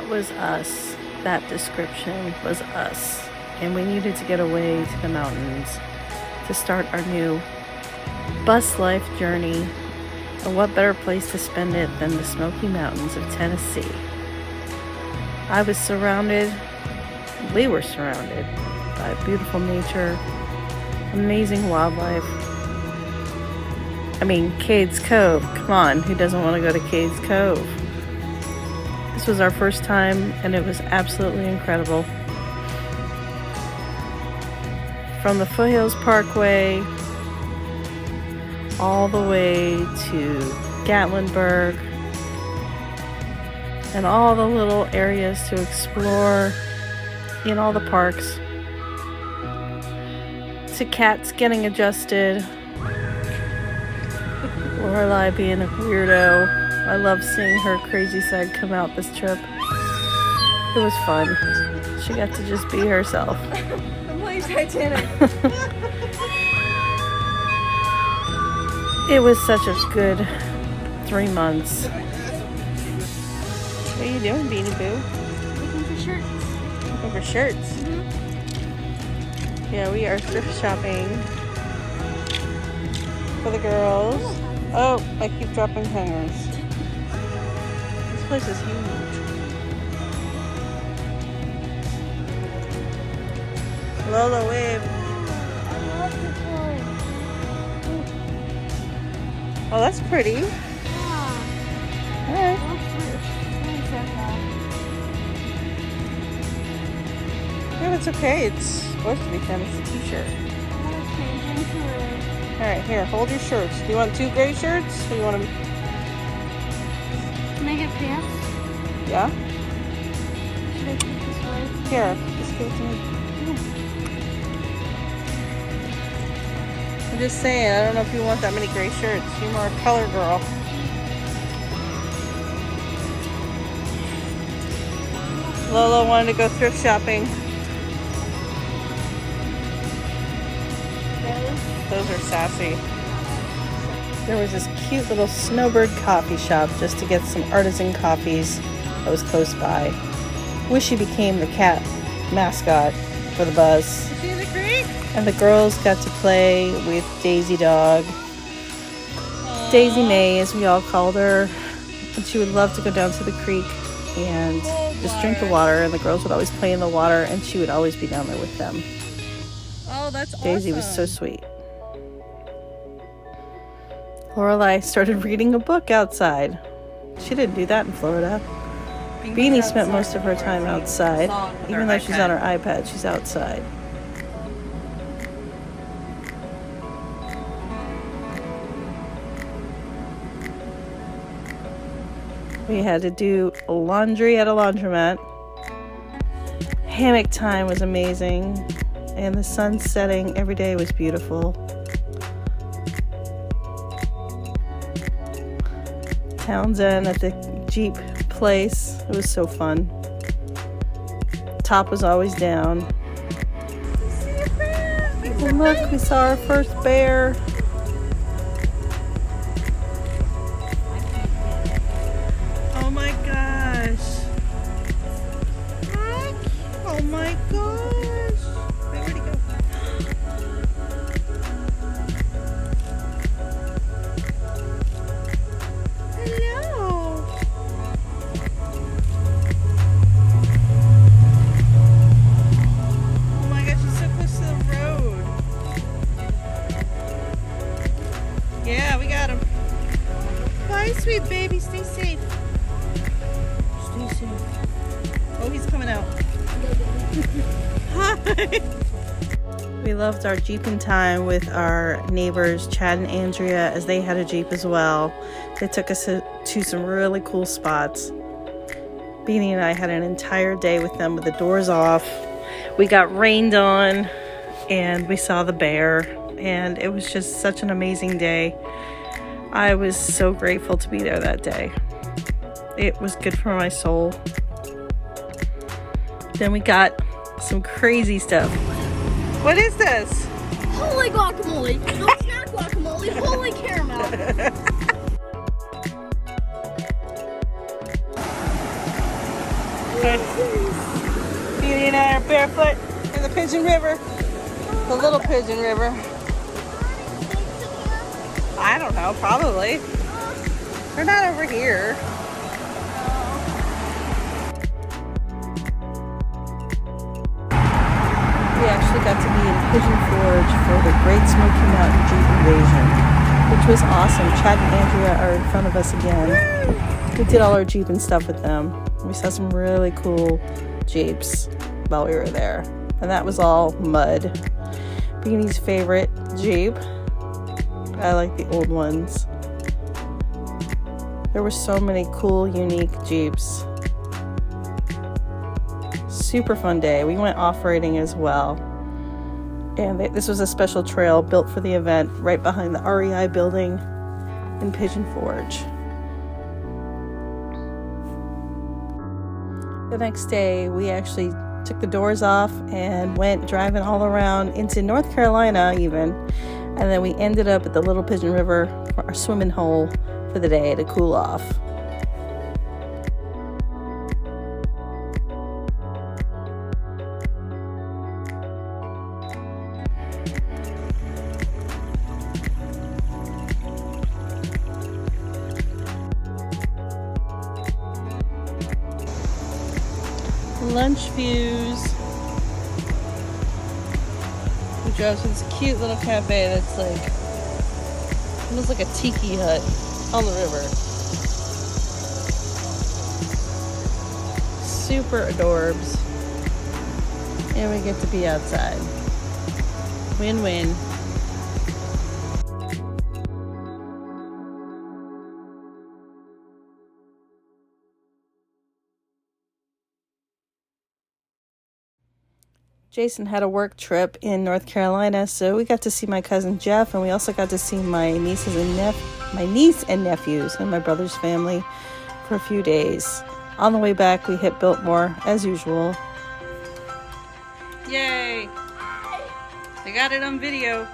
That was us. That description was us. And we needed to get away to the mountains to start our new bus life journey. And what better place to spend it than the Smoky Mountains of Tennessee? We were surrounded by beautiful nature, amazing wildlife. I mean, Cades Cove, come on, who doesn't want to go to Cades Cove? This was our first time and it was absolutely incredible. From the Foothills Pkwy all the way to Gatlinburg and all the little areas to explore in all the parks, to cats getting adjusted, Lorelai being a weirdo. I love seeing her crazy side come out this trip. It was fun. She got to just be herself. I'm playing Titanic. It was such a good 3 months. What are you doing, Beanie Boo? Looking for shirts. Looking for shirts? Mm-hmm. Yeah, we are thrift shopping for the girls. Oh, I keep dropping hangers. This place is huge. Lola, wave. I love this one. Oh, that's pretty. Yeah. Alright. Yeah, that's okay. It's supposed to be fun. It's a t-shirt. I'm gonna change into it. Alright, here, hold your shirts. Do you want 2 gray shirts? Or you want them? Can I get pants? Yeah? Should I keep this way? Here, just give it to me. I'm just saying, I don't know if you want that many gray shirts. You're more a color girl. Lola wanted to go thrift shopping. Those are sassy. There was this cute little Snowbird Coffee shop just to get some artisan coffees that was close by. Wish she became the cat mascot for the bus. Is she in the creek? And the girls got to play with Daisy Dog. Aww. Daisy May, as we all called her. And she would love to go down to the creek and just drink the water. And the girls would always play in the water and she would always be down there with them. Oh, that's Daisy was so sweet. Lorelai started reading a book outside. She didn't do that in Florida. Beanie spent most of her time outside. Even though she's on her iPad, she's outside. We had to do laundry at a laundromat. Hammock time was amazing. And the sun setting every day was beautiful. Townsend at the Jeep place. It was so fun. Top was always down. And look, we saw our first bear. Oh my gosh. Look. Oh my gosh. Wait, where'd he go? Yeah, we got him. Bye, sweet baby. Stay safe. Stay safe. Oh, he's coming out. Hi. We loved our Jeeping time with our neighbors, Chad and Andrea, as they had a Jeep as well. They took us to some really cool spots. Beanie and I had an entire day with them with the doors off. We got rained on and we saw the bear. And it was just such an amazing day. I was so grateful to be there that day. It was good for my soul. Then we got some crazy stuff. What is this? Holy guacamole. No, it's not guacamole. Holy caramel. Beauty and I are barefoot in the Pigeon River. The little Pigeon River. I don't know, probably. They're not over here. We actually got to be in Pigeon Forge for the Great Smoky Mountain Jeep Invasion, which was awesome. Chad and Andrea are in front of us again. We did all our Jeep and stuff with them. We saw some really cool Jeeps while we were there. And that was all mud. Beanie's favorite Jeep. I like the old ones. There were so many cool, unique Jeeps. Super fun day. We went off-roading as well. And this was a special trail built for the event right behind the REI building in Pigeon Forge. The next day, we actually took the doors off and went driving all around into North Carolina even. And then we ended up at the Little Pigeon River for our swimming hole for the day to cool off. Lunch views. We drove to this cute little cafe that's like almost like a tiki hut on the river. Super adorbs. And we get to be outside. Win-win. Jason had a work trip in North Carolina, so we got to see my cousin Jeff, and we also got to see my niece and nephews and my brother's family for a few days. On the way back, we hit Biltmore as usual. Yay! They got it on video.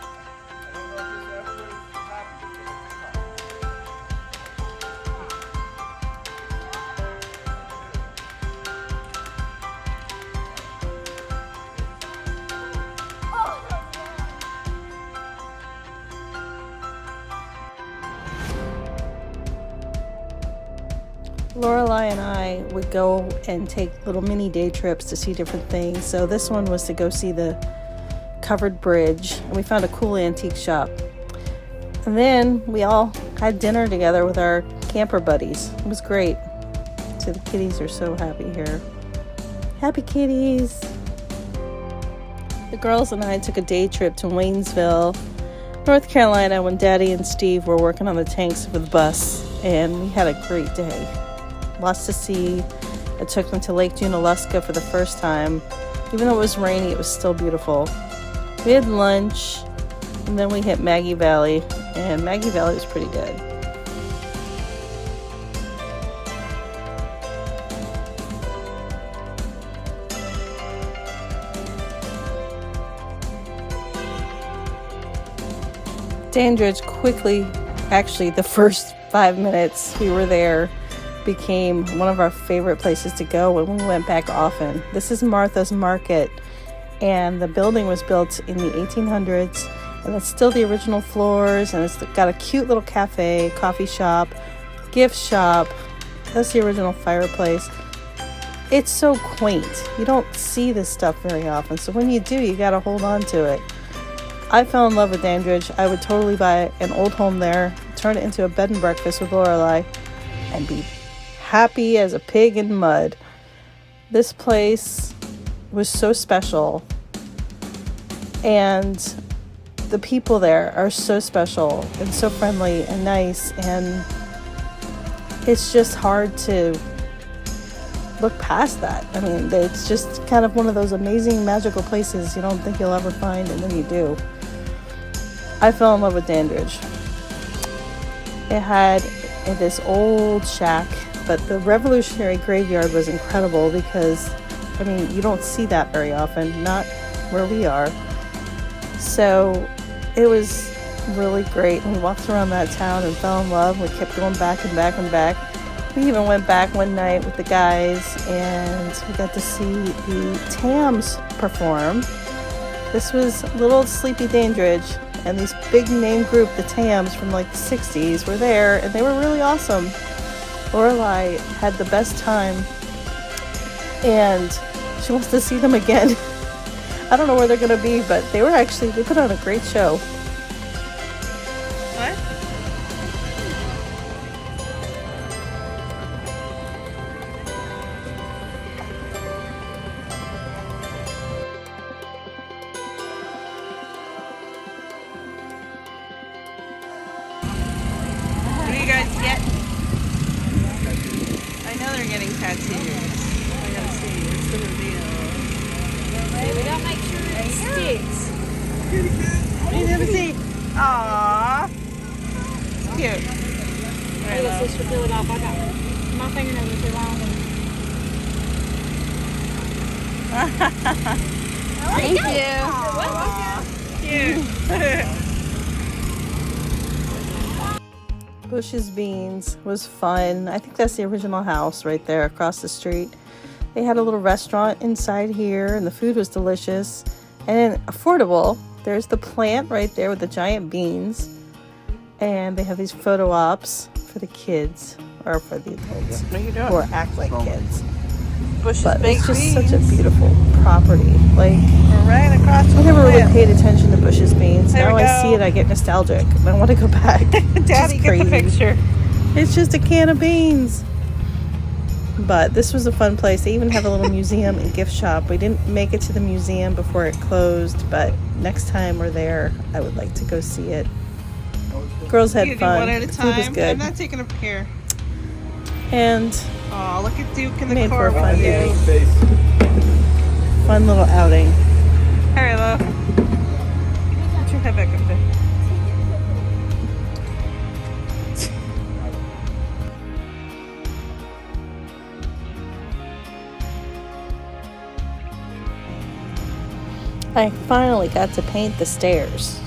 Lorelai and I would go and take little mini day trips to see different things. So this one was to go see the covered bridge. And we found a cool antique shop. And then we all had dinner together with our camper buddies. It was great. So the kitties are so happy here. Happy kitties. The girls and I took a day trip to Waynesville, North Carolina, when Daddy and Steve were working on the tanks for the bus. And we had a great day. Lots to see. I took them to Lake Junaluska for the first time. Even though it was rainy, it was still beautiful. We had lunch, and then we hit Maggie Valley, and Maggie Valley was pretty good. Dandridge quickly, actually the first 5 minutes we were there, became one of our favorite places to go when we went back often. This is Martha's Market, and the building was built in the 1800s, and it's still the original floors, and it's got a cute little cafe, coffee shop, gift shop. That's the original fireplace. It's so quaint. You don't see this stuff very often, so when you do, you gotta hold on to it. I fell in love with Dandridge. I would totally buy an old home there, turn it into a bed and breakfast with Lorelai, and be happy as a pig in mud. This place was so special, and the people there are so special and so friendly and nice, and it's just hard to look past that. I mean, it's just kind of one of those amazing magical places you don't think you'll ever find, and then you do. I fell in love with Dandridge. It had this old shack, but the Revolutionary Graveyard was incredible because, I mean, you don't see that very often, not where we are. So it was really great. We walked around that town and fell in love. We kept going back and back and back. We even went back one night with the guys and we got to see the Tams perform. This was Little Sleepy Dandridge, and these big name group, the Tams from like the 60s, were there, and they were really awesome. Lorelai had the best time, and she wants to see them again. I don't know where they're going to be, but they put on a great show. What? What do you guys get? I know they're getting tattoos. I gotta see. What's the reveal? We gotta make sure it sticks. You never see. Aww. It's cute. Hey, let's just peel it off. I got my fingernails are too long. Thank you. You're welcome. Cute. Bush's Beans was fun. I think that's the original house right there across the street. They had a little restaurant inside here, and the food was delicious and affordable. There's the plant right there with the giant beans, and they have these photo ops for the kids, or for the adults who act like kids. Bush's But baked it's just beans. such a beautiful property. Like, We're right across I from never the really plant. paid attention to Bush's Beans. There Now we I go. see it, I get nostalgic. And I want to go back. Daddy, get the picture. It's just a can of beans. But this was a fun place. They even have a little museum and gift shop. We didn't make it to the museum before it closed, but next time we're there, I would like to go see it. Girls had You do fun. one at a The food was time. good. I'm not taking a here. And Oh, look at Duke in the made for car a with fun you. day. Fun little outing. Hurry, love. Put your head back up there. I finally got to paint the stairs.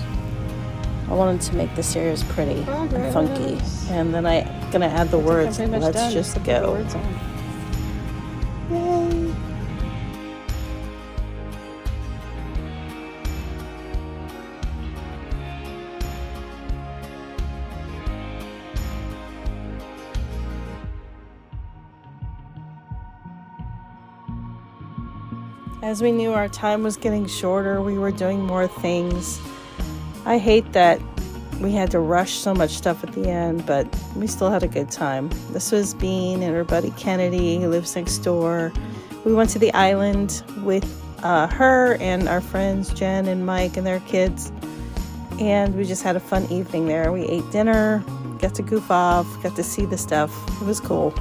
I wanted to make the stairs pretty and funky. And then I'm going to add the words, let's just go. Yay. As we knew our time was getting shorter, we were doing more things. I hate that we had to rush so much stuff at the end, but we still had a good time. This was Bean and her buddy Kennedy, who lives next door. We went to the island with her and our friends Jen and Mike and their kids, and we just had a fun evening there. We ate dinner, got to goof off, got to see the stuff. It was cool.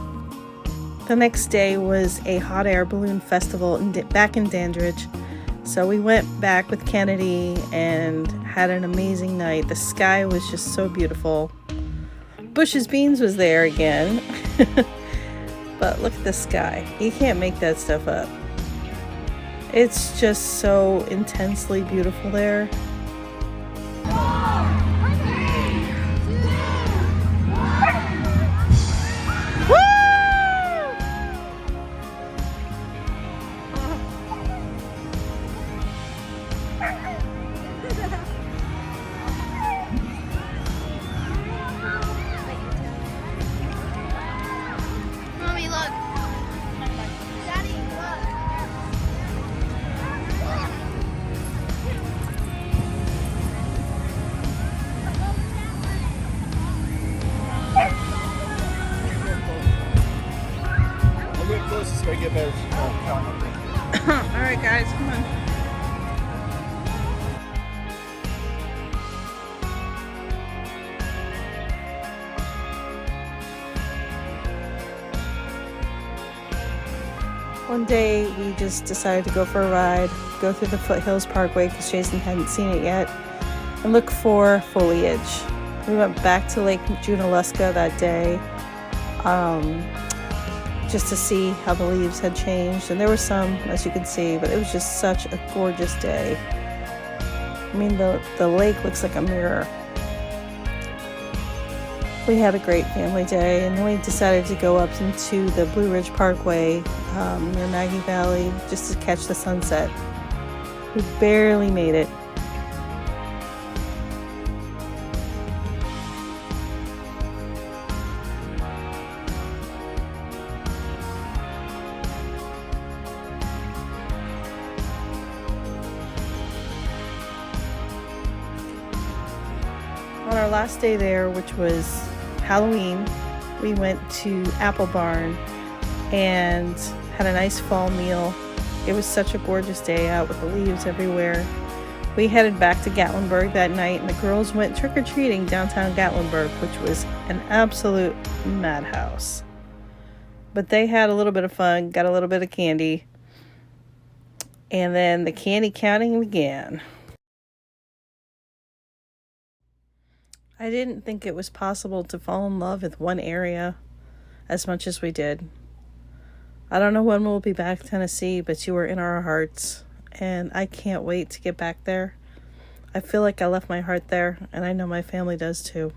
The next day was a hot air balloon festival back in Dandridge. So we went back with Kennedy and had an amazing night. The sky was just so beautiful. Bush's Beans was there again. But look at the sky. You can't make that stuff up. It's just so intensely beautiful there. Mommy, look. Daddy, look. I'll get closest so I get better count. All right, guys, come on. One day we just decided to go for a ride, go through the Foothills Pkwy because Jason hadn't seen it yet, and look for foliage. We went back to Lake Junaluska that day just to see how the leaves had changed, and there were some, as you can see, but it was just such a gorgeous day. I mean, the lake looks like a mirror. We had a great family day, and then we decided to go up into the Blue Ridge Parkway near Maggie Valley just to catch the sunset. We barely made it. On our last day there, which was Halloween, we went to Apple Barn and had a nice fall meal. It was such a gorgeous day out with the leaves everywhere. We headed back to Gatlinburg that night, and the girls went trick-or-treating downtown Gatlinburg, which was an absolute madhouse. But they had a little bit of fun, got a little bit of candy, and then the candy counting began. I didn't think it was possible to fall in love with one area as much as we did. I don't know when we'll be back to Tennessee, but you were in our hearts, and I can't wait to get back there. I feel like I left my heart there, and I know my family does too.